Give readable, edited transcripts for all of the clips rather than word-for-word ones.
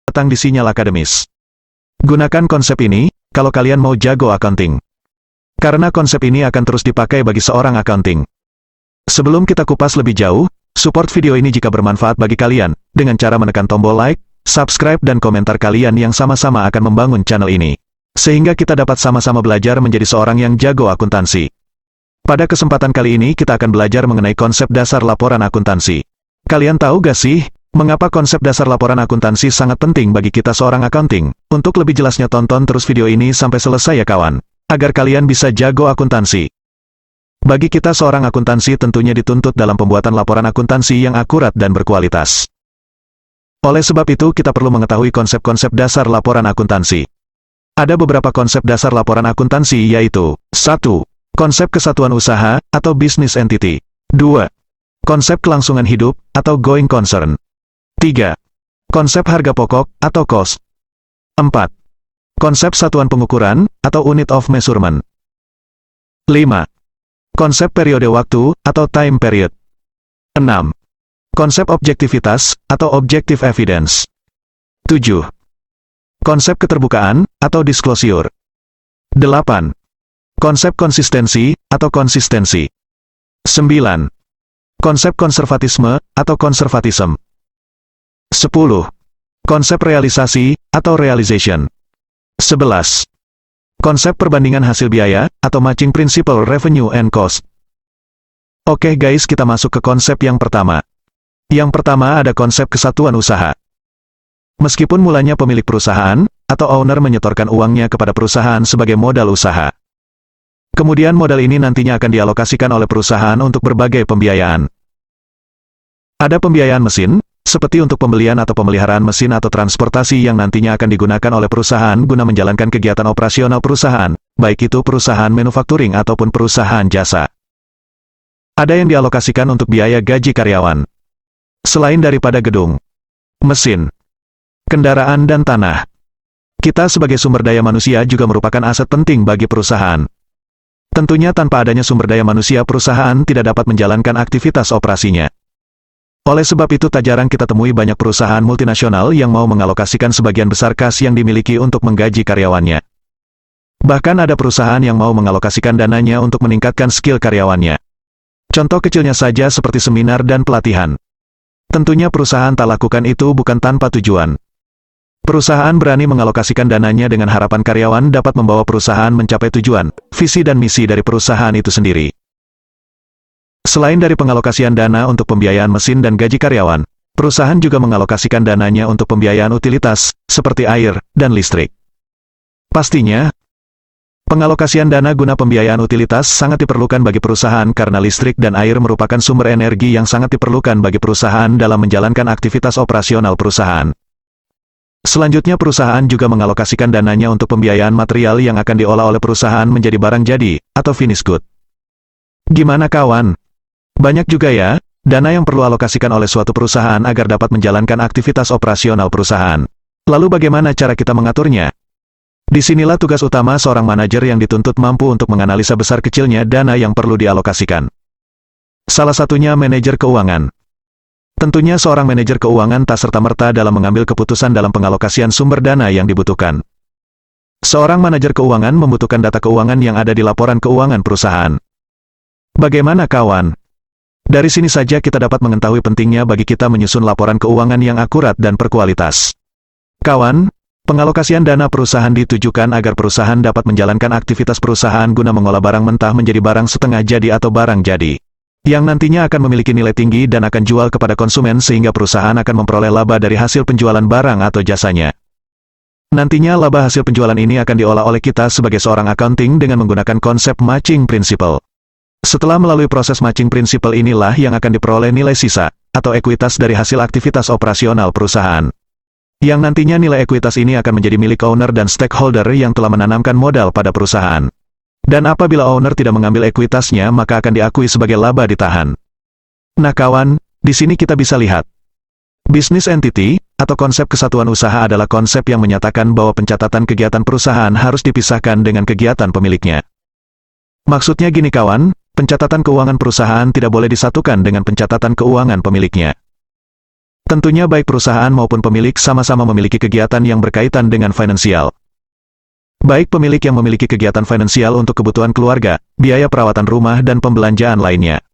datang di Sinyal Akademis. Gunakan konsep ini, kalau kalian mau jago accounting. Karena konsep ini akan terus dipakai bagi seorang accounting. Sebelum kita kupas lebih jauh, support video ini jika bermanfaat bagi kalian, dengan cara menekan tombol like, subscribe dan komentar kalian yang sama-sama akan membangun channel ini. Sehingga kita dapat sama-sama belajar menjadi seorang yang jago akuntansi. Pada kesempatan kali ini kita akan belajar mengenai konsep dasar laporan akuntansi. Kalian tahu gak sih, mengapa konsep dasar laporan akuntansi sangat penting bagi kita seorang accounting? Untuk lebih jelasnya tonton terus video ini sampai selesai ya kawan, agar kalian bisa jago akuntansi. Bagi kita seorang akuntansi tentunya dituntut dalam pembuatan laporan akuntansi yang akurat dan berkualitas. Oleh sebab itu kita perlu mengetahui konsep-konsep dasar laporan akuntansi. Ada beberapa konsep dasar laporan akuntansi yaitu 1. Konsep kesatuan usaha atau business entity. 2. Konsep kelangsungan hidup atau going concern. 3. Konsep harga pokok atau cost. 4. Konsep satuan pengukuran atau unit of measurement. 5. Konsep periode waktu atau time period. 6. Konsep objektivitas atau objective evidence. 7. Konsep keterbukaan atau disclosure. 8. Konsep konsistensi atau konsistensi. 9. Konsep konservatisme atau konservatism. 10. Konsep realisasi atau realization. 11. Konsep perbandingan hasil biaya atau matching principle revenue and cost. Oke guys, kita masuk ke konsep yang pertama. Yang pertama ada konsep kesatuan usaha. Meskipun mulanya pemilik perusahaan atau owner menyetorkan uangnya kepada perusahaan sebagai modal usaha. Kemudian modal ini nantinya akan dialokasikan oleh perusahaan untuk berbagai pembiayaan. Ada pembiayaan mesin, seperti untuk pembelian atau pemeliharaan mesin atau transportasi yang nantinya akan digunakan oleh perusahaan guna menjalankan kegiatan operasional perusahaan, baik itu perusahaan manufacturing ataupun perusahaan jasa. Ada yang dialokasikan untuk biaya gaji karyawan. Selain daripada gedung, mesin, kendaraan dan tanah. Kita sebagai sumber daya manusia juga merupakan aset penting bagi perusahaan. Tentunya tanpa adanya sumber daya manusia perusahaan tidak dapat menjalankan aktivitas operasinya. Oleh sebab itu tak jarang kita temui banyak perusahaan multinasional yang mau mengalokasikan sebagian besar kas yang dimiliki untuk menggaji karyawannya. Bahkan ada perusahaan yang mau mengalokasikan dananya untuk meningkatkan skill karyawannya. Contoh kecilnya saja seperti seminar dan pelatihan. Tentunya perusahaan tak lakukan itu bukan tanpa tujuan. Perusahaan berani mengalokasikan dananya dengan harapan karyawan dapat membawa perusahaan mencapai tujuan, visi dan misi dari perusahaan itu sendiri. Selain dari pengalokasian dana untuk pembiayaan mesin dan gaji karyawan, perusahaan juga mengalokasikan dananya untuk pembiayaan utilitas, seperti air dan listrik. Pastinya, pengalokasian dana guna pembiayaan utilitas sangat diperlukan bagi perusahaan karena listrik dan air merupakan sumber energi yang sangat diperlukan bagi perusahaan dalam menjalankan aktivitas operasional perusahaan. Selanjutnya perusahaan juga mengalokasikan dananya untuk pembiayaan material yang akan diolah oleh perusahaan menjadi barang jadi, atau finish good. Gimana kawan? Banyak juga ya, dana yang perlu alokasikan oleh suatu perusahaan agar dapat menjalankan aktivitas operasional perusahaan. Lalu bagaimana cara kita mengaturnya? Disinilah tugas utama seorang manajer yang dituntut mampu untuk menganalisa besar kecilnya dana yang perlu dialokasikan. Salah satunya manajer keuangan. Tentunya seorang manajer keuangan tak serta-merta dalam mengambil keputusan dalam pengalokasian sumber dana yang dibutuhkan. Seorang manajer keuangan membutuhkan data keuangan yang ada di laporan keuangan perusahaan. Bagaimana kawan? Dari sini saja kita dapat mengetahui pentingnya bagi kita menyusun laporan keuangan yang akurat dan berkualitas. Kawan, pengalokasian dana perusahaan ditujukan agar perusahaan dapat menjalankan aktivitas perusahaan guna mengolah barang mentah menjadi barang setengah jadi atau barang jadi, yang nantinya akan memiliki nilai tinggi dan akan jual kepada konsumen sehingga perusahaan akan memperoleh laba dari hasil penjualan barang atau jasanya. Nantinya laba hasil penjualan ini akan diolah oleh kita sebagai seorang accounting dengan menggunakan konsep matching principle. Setelah melalui proses matching principle inilah yang akan diperoleh nilai sisa, atau ekuitas dari hasil aktivitas operasional perusahaan. Yang nantinya nilai ekuitas ini akan menjadi milik owner dan stakeholder yang telah menanamkan modal pada perusahaan. Dan apabila owner tidak mengambil ekuitasnya maka akan diakui sebagai laba ditahan. Nah kawan, di sini kita bisa lihat. Business entity, atau konsep kesatuan usaha adalah konsep yang menyatakan bahwa pencatatan kegiatan perusahaan harus dipisahkan dengan kegiatan pemiliknya. Maksudnya gini kawan, pencatatan keuangan perusahaan tidak boleh disatukan dengan pencatatan keuangan pemiliknya. Tentunya baik perusahaan maupun pemilik sama-sama memiliki kegiatan yang berkaitan dengan finansial. Baik pemilik yang memiliki kegiatan finansial untuk kebutuhan keluarga, biaya perawatan rumah dan pembelanjaan lainnya.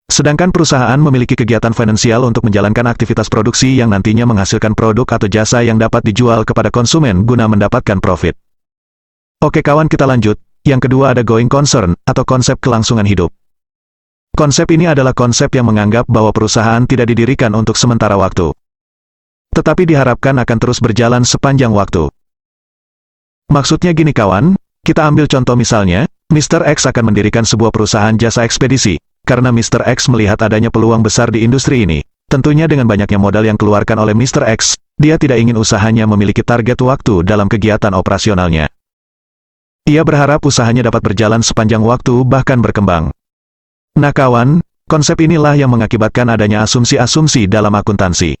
Sedangkan perusahaan memiliki kegiatan finansial untuk menjalankan aktivitas produksi yang nantinya menghasilkan produk atau jasa yang dapat dijual kepada konsumen guna mendapatkan profit. Oke kawan, kita lanjut. Yang kedua ada going concern, atau konsep kelangsungan hidup. Konsep ini adalah konsep yang menganggap bahwa perusahaan tidak didirikan untuk sementara waktu, tetapi diharapkan akan terus berjalan sepanjang waktu. Maksudnya gini kawan, kita ambil contoh misalnya, Mr. X akan mendirikan sebuah perusahaan jasa ekspedisi. Karena Mr. X melihat adanya peluang besar di industri ini, tentunya dengan banyaknya modal yang keluarkan oleh Mr. X, dia tidak ingin usahanya memiliki target waktu dalam kegiatan operasionalnya. Ia berharap usahanya dapat berjalan sepanjang waktu bahkan berkembang. Nah kawan, konsep inilah yang mengakibatkan adanya asumsi-asumsi dalam akuntansi.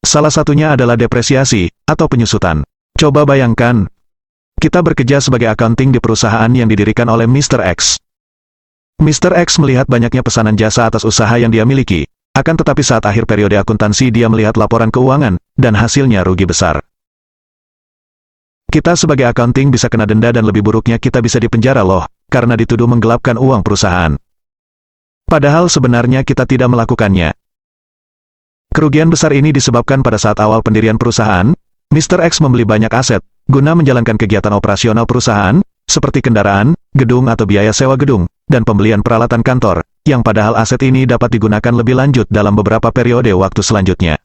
Salah satunya adalah depresiasi, atau penyusutan. Coba bayangkan, kita bekerja sebagai accounting di perusahaan yang didirikan oleh Mr. X. Mr. X melihat banyaknya pesanan jasa atas usaha yang dia miliki, akan tetapi saat akhir periode akuntansi dia melihat laporan keuangan, dan hasilnya rugi besar. Kita sebagai accounting bisa kena denda dan lebih buruknya kita bisa dipenjara loh, karena dituduh menggelapkan uang perusahaan. Padahal sebenarnya kita tidak melakukannya. Kerugian besar ini disebabkan pada saat awal pendirian perusahaan, Mr. X membeli banyak aset, guna menjalankan kegiatan operasional perusahaan, seperti kendaraan, gedung atau biaya sewa gedung, dan pembelian peralatan kantor, yang padahal aset ini dapat digunakan lebih lanjut dalam beberapa periode waktu selanjutnya.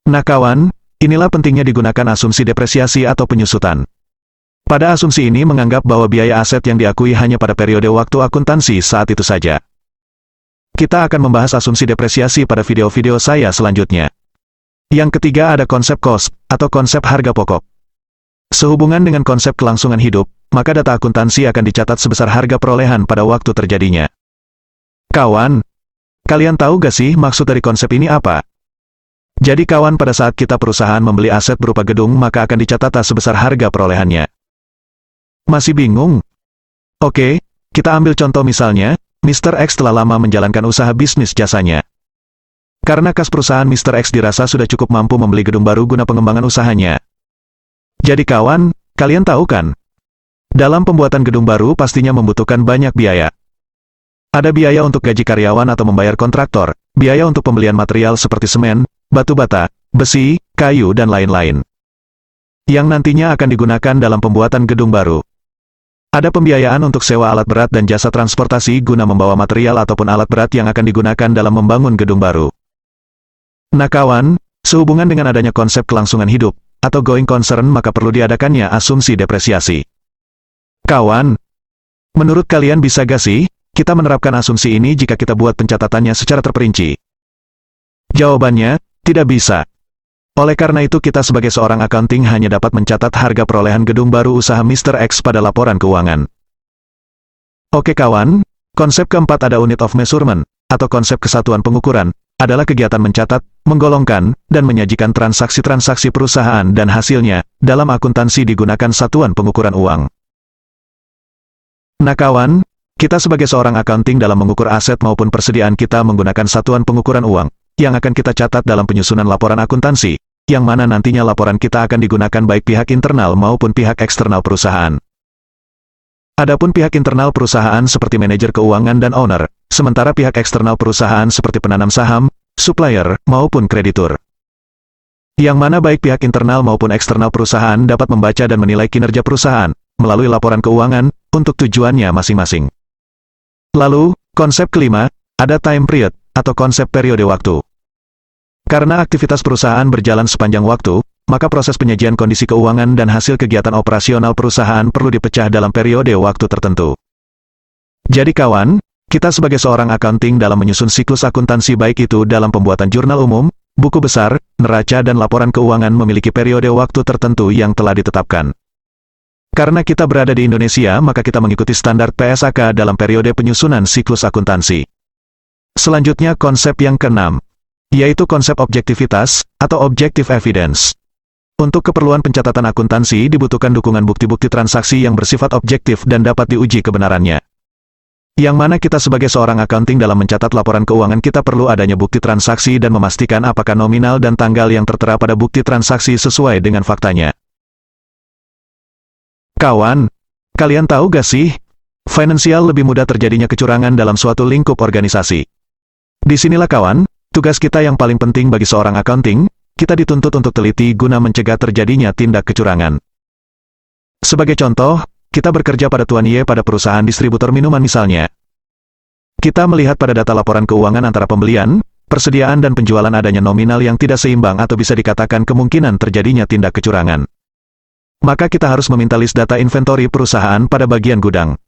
Nah kawan, inilah pentingnya digunakan asumsi depresiasi atau penyusutan. Pada asumsi ini menganggap bahwa biaya aset yang diakui hanya pada periode waktu akuntansi saat itu saja. Kita akan membahas asumsi depresiasi pada video-video saya selanjutnya. Yang ketiga ada konsep cost, atau konsep harga pokok. Sehubungan dengan konsep kelangsungan hidup, maka data akuntansi akan dicatat sebesar harga perolehan pada waktu terjadinya. Kawan, kalian tahu gak sih maksud dari konsep ini apa? Jadi kawan, pada saat kita perusahaan membeli aset berupa gedung maka akan dicatat sebesar harga perolehannya. Masih bingung? Oke, kita ambil contoh misalnya, Mr. X telah lama menjalankan usaha bisnis jasanya. Karena kas perusahaan Mr. X dirasa sudah cukup mampu membeli gedung baru guna pengembangan usahanya. Jadi kawan, kalian tahu kan? Dalam pembuatan gedung baru pastinya membutuhkan banyak biaya. Ada biaya untuk gaji karyawan atau membayar kontraktor, biaya untuk pembelian material seperti semen, batu bata, besi, kayu dan lain-lain, yang nantinya akan digunakan dalam pembuatan gedung baru. Ada pembiayaan untuk sewa alat berat dan jasa transportasi guna membawa material ataupun alat berat yang akan digunakan dalam membangun gedung baru. Nah kawan, sehubungan dengan adanya konsep kelangsungan hidup, atau going concern, maka perlu diadakannya asumsi depresiasi. Kawan, menurut kalian bisa gak sih, kita menerapkan asumsi ini jika kita buat pencatatannya secara terperinci? Jawabannya, tidak bisa. Oleh karena itu kita sebagai seorang accounting hanya dapat mencatat harga perolehan gedung baru usaha Mr. X pada laporan keuangan. Oke kawan, konsep keempat ada unit of measurement, atau konsep kesatuan pengukuran, adalah kegiatan mencatat, menggolongkan, dan menyajikan transaksi-transaksi perusahaan dan hasilnya, dalam akuntansi digunakan satuan pengukuran uang. Nah kawan, kita sebagai seorang accounting dalam mengukur aset maupun persediaan kita menggunakan satuan pengukuran uang, yang akan kita catat dalam penyusunan laporan akuntansi, yang mana nantinya laporan kita akan digunakan baik pihak internal maupun pihak eksternal perusahaan. Adapun pihak internal perusahaan seperti manajer keuangan dan owner, sementara pihak eksternal perusahaan seperti penanam saham, supplier, maupun kreditur. Yang mana baik pihak internal maupun eksternal perusahaan dapat membaca dan menilai kinerja perusahaan, melalui laporan keuangan, untuk tujuannya masing-masing. Lalu, konsep kelima, ada time period, atau konsep periode waktu. Karena aktivitas perusahaan berjalan sepanjang waktu, maka proses penyajian kondisi keuangan dan hasil kegiatan operasional perusahaan perlu dipecah dalam periode waktu tertentu. Jadi kawan, kita sebagai seorang accounting dalam menyusun siklus akuntansi baik itu dalam pembuatan jurnal umum, buku besar, neraca dan laporan keuangan memiliki periode waktu tertentu yang telah ditetapkan. Karena kita berada di Indonesia maka kita mengikuti standar PSAK dalam periode penyusunan siklus akuntansi. Selanjutnya konsep yang keenam, yaitu konsep objektivitas, atau objective evidence. Untuk keperluan pencatatan akuntansi dibutuhkan dukungan bukti-bukti transaksi yang bersifat objektif dan dapat diuji kebenarannya. Yang mana kita sebagai seorang accounting dalam mencatat laporan keuangan kita perlu adanya bukti transaksi dan memastikan apakah nominal dan tanggal yang tertera pada bukti transaksi sesuai dengan faktanya. Kawan, kalian tahu gak sih? Finansial lebih mudah terjadinya kecurangan dalam suatu lingkup organisasi. Disinilah kawan, tugas kita yang paling penting bagi seorang accounting, kita dituntut untuk teliti guna mencegah terjadinya tindak kecurangan. Sebagai contoh, kita bekerja pada Tuan Y pada perusahaan distributor minuman misalnya. Kita melihat pada data laporan keuangan antara pembelian, persediaan dan penjualan adanya nominal yang tidak seimbang atau bisa dikatakan kemungkinan terjadinya tindak kecurangan. Maka kita harus meminta list data inventory perusahaan pada bagian gudang.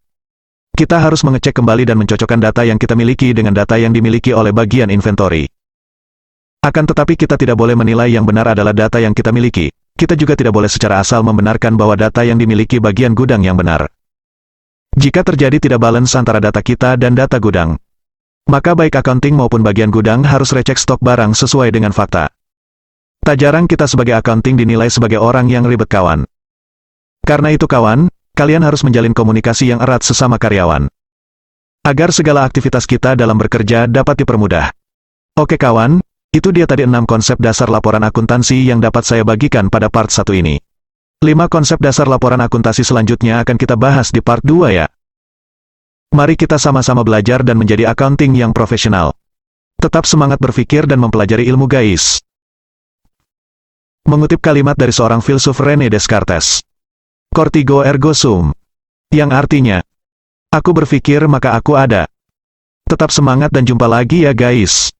Kita harus mengecek kembali dan mencocokkan data yang kita miliki dengan data yang dimiliki oleh bagian inventory. Akan tetapi kita tidak boleh menilai yang benar adalah data yang kita miliki. Kita juga tidak boleh secara asal membenarkan bahwa data yang dimiliki bagian gudang yang benar. Jika terjadi tidak balance antara data kita dan data gudang, maka baik accounting maupun bagian gudang harus recek stok barang sesuai dengan fakta. Tak jarang kita sebagai accounting dinilai sebagai orang yang ribet kawan. Karena itu kawan, kalian harus menjalin komunikasi yang erat sesama karyawan. Agar segala aktivitas kita dalam bekerja dapat dipermudah. Oke kawan, itu dia tadi 6 konsep dasar laporan akuntansi yang dapat saya bagikan pada part 1 ini. 5 konsep dasar laporan akuntansi selanjutnya akan kita bahas di part 2 ya. Mari kita sama-sama belajar dan menjadi accounting yang profesional. Tetap semangat berpikir dan mempelajari ilmu guys. Mengutip kalimat dari seorang filsuf René Descartes. Cortigo ergo sum. Yang artinya, aku berpikir maka aku ada. Tetap semangat dan jumpa lagi ya guys.